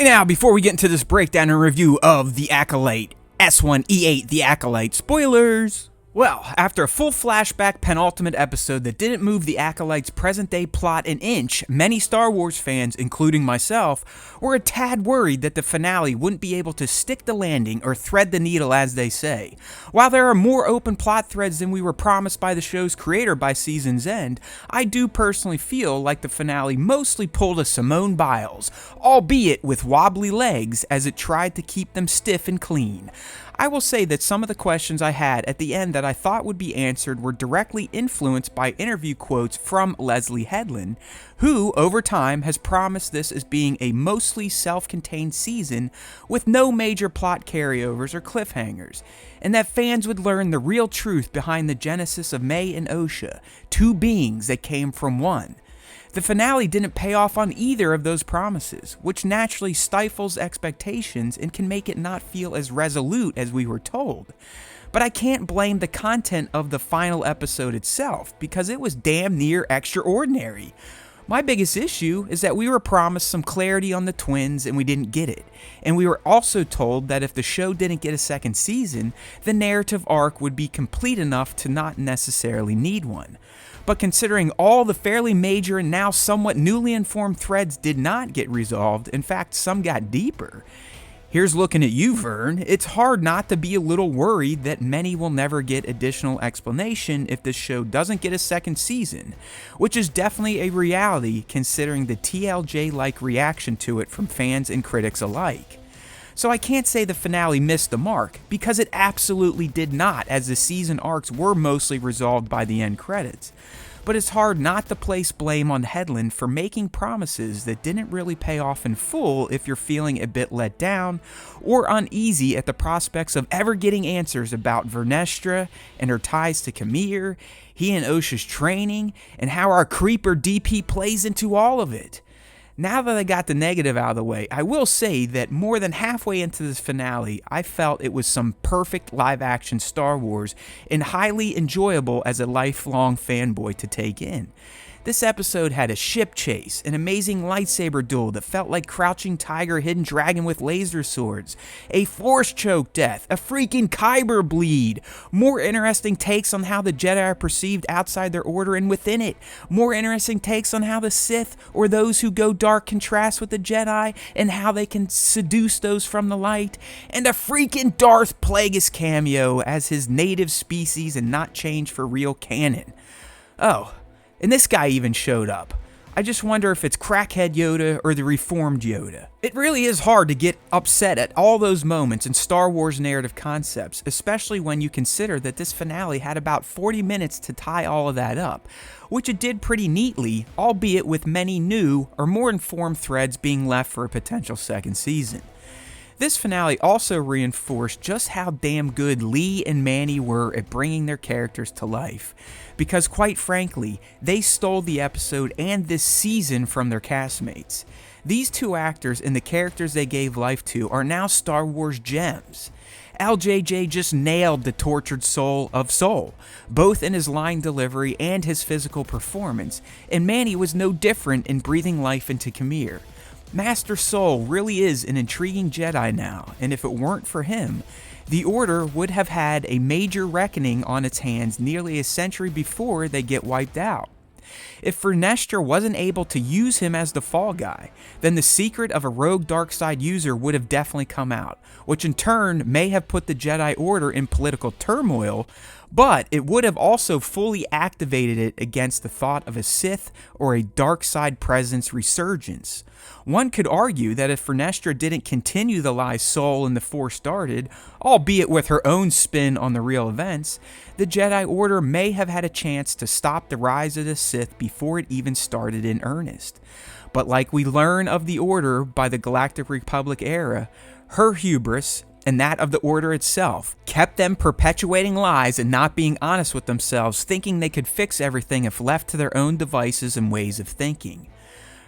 Hey now, before we get into this breakdown and review of the Acolyte S1 E8 The Acolyte, spoilers! Well, after a full flashback penultimate episode that didn't move the Acolyte's present-day plot an inch, many Star Wars fans, including myself, were a tad worried that the finale wouldn't be able to stick the landing or thread the needle, as they say. While there are more open plot threads than we were promised by the show's creator by season's end, I do personally feel like the finale mostly pulled a Simone Biles, albeit with wobbly legs as it tried to keep them stiff and clean. I will say that some of the questions I had at the end that I thought would be answered were directly influenced by interview quotes from Leslie Headland, who, over time, has promised this as being a mostly self-contained season with no major plot carryovers or cliffhangers, and that fans would learn the real truth behind the genesis of May and Osha, two beings that came from one. The finale didn't pay off on either of those promises, which naturally stifles expectations and can make it not feel as resolute as we were told. But I can't blame the content of the final episode itself, because it was damn near extraordinary. My biggest issue is that we were promised some clarity on the twins and we didn't get it, and we were also told that if the show didn't get a second season, the narrative arc would be complete enough to not necessarily need one. But considering all the fairly major and now somewhat newly informed threads did not get resolved, in fact some got deeper, here's looking at you, Vern, it's hard not to be a little worried that many will never get additional explanation if this show doesn't get a second season, which is definitely a reality considering the TLJ-like reaction to it from fans and critics alike. So I can't say the finale missed the mark, because it absolutely did not, as the season arcs were mostly resolved by the end credits. But it's hard not to place blame on Headland for making promises that didn't really pay off in full if you're feeling a bit let down or uneasy at the prospects of ever getting answers about Vernestra and her ties to Camille, he and Osha's training, and how our creeper DP plays into all of it. Now that I got the negative out of the way, I will say that more than halfway into this finale, I felt it was some perfect live-action Star Wars and highly enjoyable as a lifelong fanboy to take in. This episode had a ship chase, an amazing lightsaber duel that felt like Crouching Tiger, Hidden Dragon with laser swords, a force choke death, a freaking Kyber bleed, more interesting takes on how the Jedi are perceived outside their order and within it, more interesting takes on how the Sith, or those who go dark, contrast with the Jedi and how they can seduce those from the light, and a freaking Darth Plagueis cameo as his native species and not changed for real canon. Oh, and this guy even showed up. I just wonder if it's crackhead Yoda or the reformed Yoda. It really is hard to get upset at all those moments in Star Wars narrative concepts, especially when you consider that this finale had about 40 minutes to tie all of that up, which it did pretty neatly, albeit with many new or more informed threads being left for a potential second season. This finale also reinforced just how damn good Lee and Manny were at bringing their characters to life, because quite frankly, they stole the episode and this season from their castmates. These two actors and the characters they gave life to are now Star Wars gems. LJJ just nailed the tortured soul of Soul, both in his line delivery and his physical performance, and Manny was no different in breathing life into Camille. Master Soul really is an intriguing Jedi now, and if it weren't for him, the Order would have had a major reckoning on its hands nearly a century before they get wiped out. If Vernestra wasn't able to use him as the fall guy, then the secret of a rogue dark-side user would have definitely come out, which in turn may have put the Jedi Order in political turmoil, but it would have also fully activated it against the thought of a Sith or a dark side presence resurgence. One could argue that if Vernestra didn't continue the lie Soul and the Force started, albeit with her own spin on the real events, the Jedi Order may have had a chance to stop the rise of the Sith before it even started in earnest. But like we learn of the Order by the Galactic Republic era, her hubris, and that of the Order itself, kept them perpetuating lies and not being honest with themselves, thinking they could fix everything if left to their own devices and ways of thinking.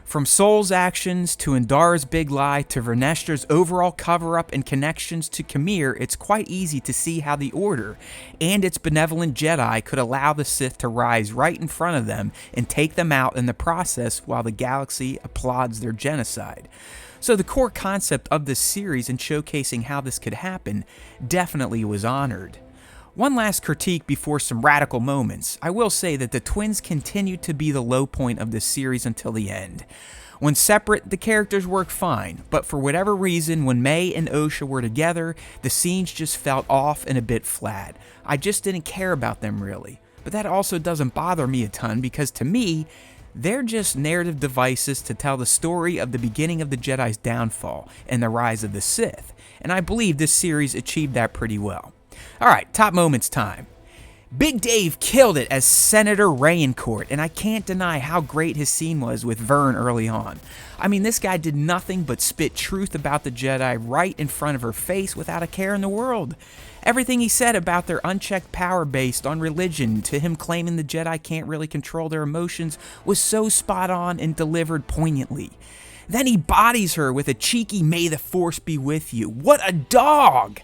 From Soul's actions to Indara's big lie to Vernestra's overall cover-up and connections to Camille, it's quite easy to see how the Order and its benevolent Jedi could allow the Sith to rise right in front of them and take them out in the process while the galaxy applauds their genocide. So the core concept of this series and showcasing how this could happen definitely was honored. One last critique before some radical moments. I will say that the twins continued to be the low point of this series until the end. When separate, the characters worked fine, but for whatever reason, when May and Osha were together, the scenes just felt off and a bit flat. I just didn't care about them really. But that also doesn't bother me a ton because to me, they're just narrative devices to tell the story of the beginning of the Jedi's downfall and the rise of the Sith, and I believe this series achieved that pretty well. Alright, top moments time. Big Dave killed it as Senator Rayencourt, and I can't deny how great his scene was with Vern early on. I mean, this guy did nothing but spit truth about the Jedi right in front of her face without a care in the world. Everything he said about their unchecked power based on religion to him claiming the Jedi can't really control their emotions was so spot on and delivered poignantly. Then he bodies her with a cheeky "May the Force be with you." What a dog!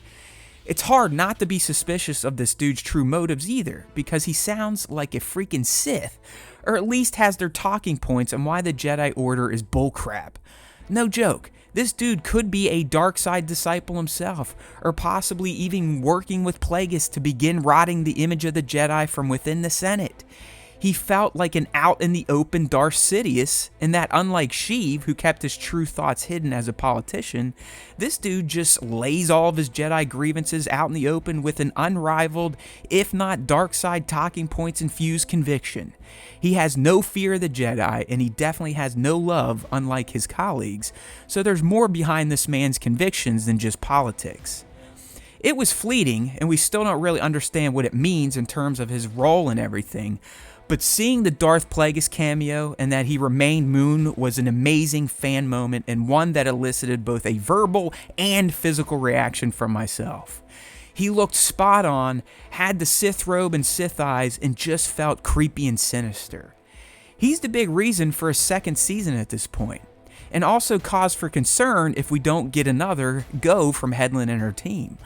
It's hard not to be suspicious of this dude's true motives either, because he sounds like a freaking Sith, or at least has their talking points on why the Jedi Order is bullcrap. No joke, this dude could be a dark side disciple himself, or possibly even working with Plagueis to begin rotting the image of the Jedi from within the Senate. He felt like an out-in-the-open Darth Sidious, in that unlike Sheev, who kept his true thoughts hidden as a politician, this dude just lays all of his Jedi grievances out in the open with an unrivaled, if not dark side talking points infused conviction. He has no fear of the Jedi, and he definitely has no love, unlike his colleagues, so there's more behind this man's convictions than just politics. It was fleeting, and we still don't really understand what it means in terms of his role and everything, but seeing the Darth Plagueis cameo and that he remained Moon was an amazing fan moment and one that elicited both a verbal and physical reaction from myself. He looked spot on, had the Sith robe and Sith eyes, and just felt creepy and sinister. He's the big reason for a second season at this point, and also cause for concern if we don't get another go from Headland and her team.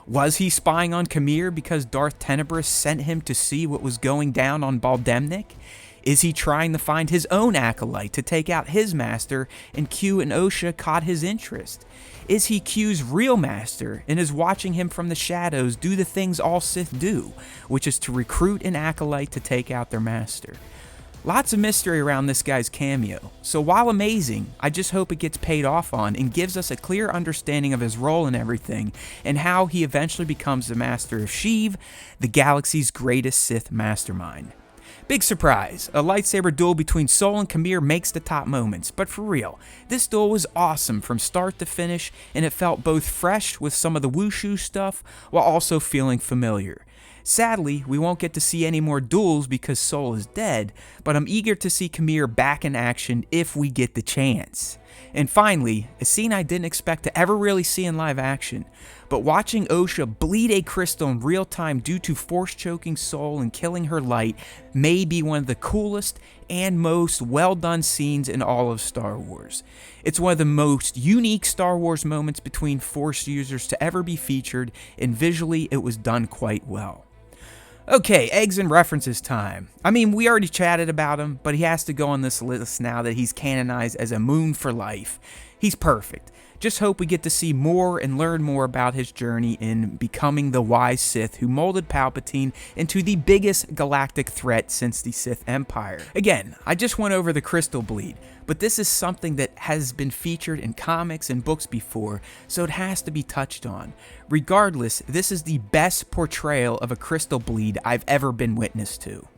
Was he spying on Kamir because Darth Tenebrous sent him to see what was going down on Baldemnik? Is he trying to find his own acolyte to take out his master, and Q and Osha caught his interest? Is he Q's real master and is watching him from the shadows do the things all Sith do, which is to recruit an acolyte to take out their master? Lots of mystery around this guy's cameo, so while amazing, I just hope it gets paid off on and gives us a clear understanding of his role in everything and how he eventually becomes the master of Sheev, the galaxy's greatest Sith mastermind. Big surprise, a lightsaber duel between Sol and Kamir makes the top moments, but for real, this duel was awesome from start to finish, and it felt both fresh with some of the wushu stuff while also feeling familiar. Sadly, we won't get to see any more duels because Sol is dead, but I'm eager to see Kamir back in action if we get the chance. And finally, a scene I didn't expect to ever really see in live action, but watching Osha bleed a crystal in real time due to force choking Sol and killing her light may be one of the coolest and most well done scenes in all of Star Wars. It's one of the most unique Star Wars moments between Force users to ever be featured, and visually it was done quite well. Okay, eggs and references time. I mean, we already chatted about him, but he has to go on this list now that he's canonized as a Moon for life. He's perfect. Just hope we get to see more and learn more about his journey in becoming the wise Sith who molded Palpatine into the biggest galactic threat since the Sith Empire. Again, I just went over the crystal bleed, but this is something that has been featured in comics and books before, so it has to be touched on. Regardless, this is the best portrayal of a crystal bleed I've ever been witness to.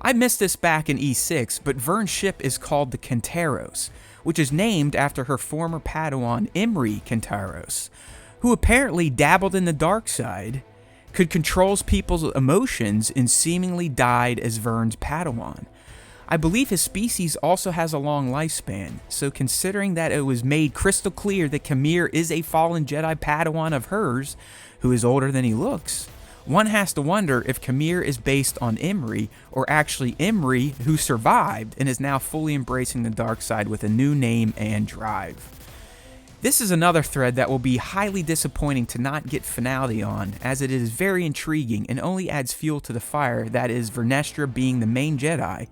I missed this back in E6, but Vern's ship is called the Kenteros, which is named after her former Padawan Imri Kenteros, who apparently dabbled in the dark side, could control people's emotions, and seemingly died as Vern's Padawan. I believe his species also has a long lifespan, so considering that it was made crystal clear that Kamir is a fallen Jedi Padawan of hers, who is older than he looks, one has to wonder if Kamir is based on Imri, or actually Imri who survived and is now fully embracing the dark side with a new name and drive. This is another thread that will be highly disappointing to not get finality on, as it is very intriguing and only adds fuel to the fire that is Vernestra being the main Jedi,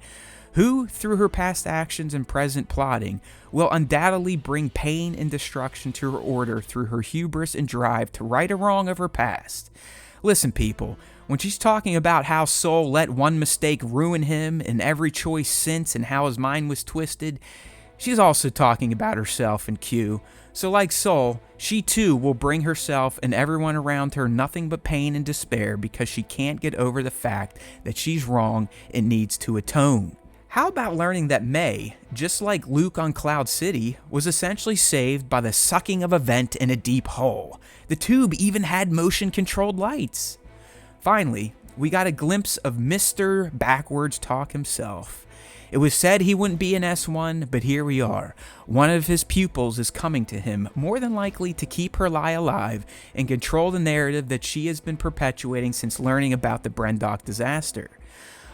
who, through her past actions and present plotting, will undoubtedly bring pain and destruction to her order through her hubris and drive to right a wrong of her past. Listen, people, when she's talking about how Sol let one mistake ruin him and every choice since and how his mind was twisted, she's also talking about herself and Q. So like Sol, she too will bring herself and everyone around her nothing but pain and despair because she can't get over the fact that she's wrong and needs to atone. How about learning that May, just like Luke on Cloud City, was essentially saved by the sucking of a vent in a deep hole? The tube even had motion-controlled lights. Finally, we got a glimpse of Mr. Backwards Talk himself. It was said he wouldn't be an S1, but here we are. One of his pupils is coming to him, more than likely to keep her lie alive and control the narrative that she has been perpetuating since learning about the Brendock disaster.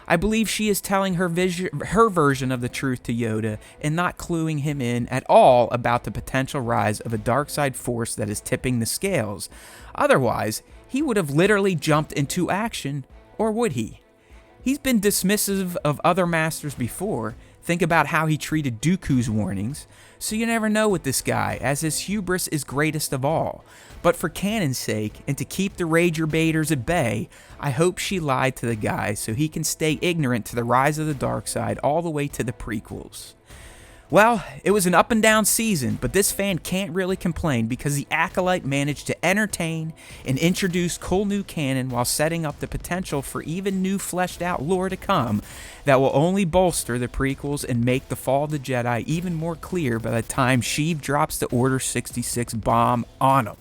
I believe she is telling her version of the truth to Yoda and not cluing him in at all about the potential rise of a dark side force that is tipping the scales. Otherwise, he would have literally jumped into action, or would he? He's been dismissive of other masters before. Think about how he treated Dooku's warnings. So you never know with this guy, as his hubris is greatest of all. But for canon's sake, and to keep the Rager baiters at bay, I hope she lied to the guy so he can stay ignorant to the rise of the dark side all the way to the prequels. Well, it was an up and down season, but this fan can't really complain because the Acolyte managed to entertain and introduce cool new canon while setting up the potential for even new fleshed out lore to come that will only bolster the prequels and make the Fall of the Jedi even more clear by the time Sheev drops the Order 66 bomb on them.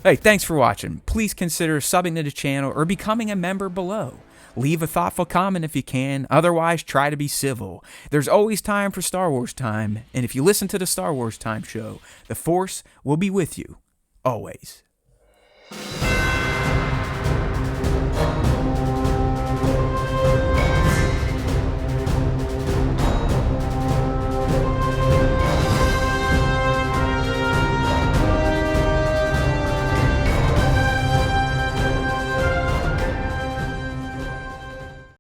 Hey, thanks for watching. Please consider subbing to the channel or becoming a member below. Leave a thoughtful comment if you can, otherwise try to be civil. There's always time for Star Wars Time, and if you listen to the Star Wars Time show, the Force will be with you, always.